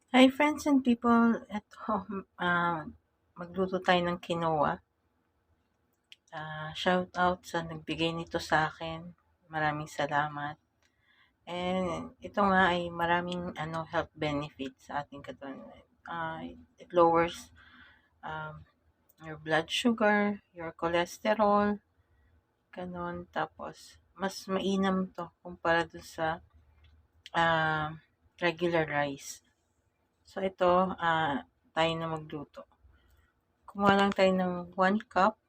Hi friends and people, eto, magluto tayo ng quinoa. Shout out sa nagbigay nito sa akin. Maraming salamat. And ito nga ay maraming health benefits sa ating katawan. It lowers um, your blood sugar, your cholesterol, ganon. Tapos, mas mainam to kumpara dun sa uh, regular rice. So ito, tayo na magluto. Kumuha lang tayo ng 1 cup.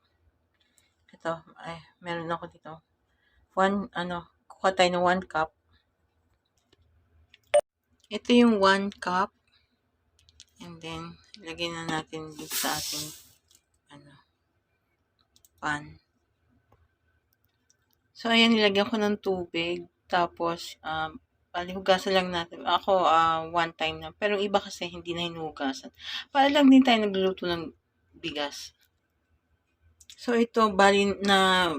Ito, ay, meron ako dito. Kuha tayo ng 1 cup. Ito yung 1 cup. And then, ilagay na natin dito sa ating, pan. So, ayan, nilagyan ko ng tubig. Tapos, palihugasan lang natin. Ako, 1 time na. Pero iba kasi hindi na hinuhugasan. Para lang din tayo nagluluto ng bigas. So, ito, bali na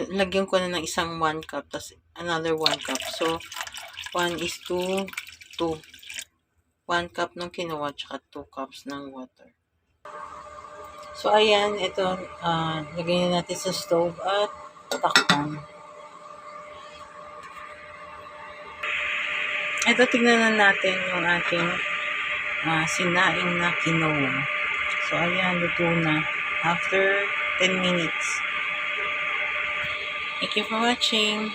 lagyan ko na ng isang 1 cup, tapos another 1 cup. So, 1 is to 2. 1 cup ng quinoa, tsaka 2 cups ng water. So, ayan, ito, lagay na natin sa stove at takpan. Ito, tignan na natin yung ating sinaing na quinoa. So, ayan, luto na after 10 minutes. Thank you for watching.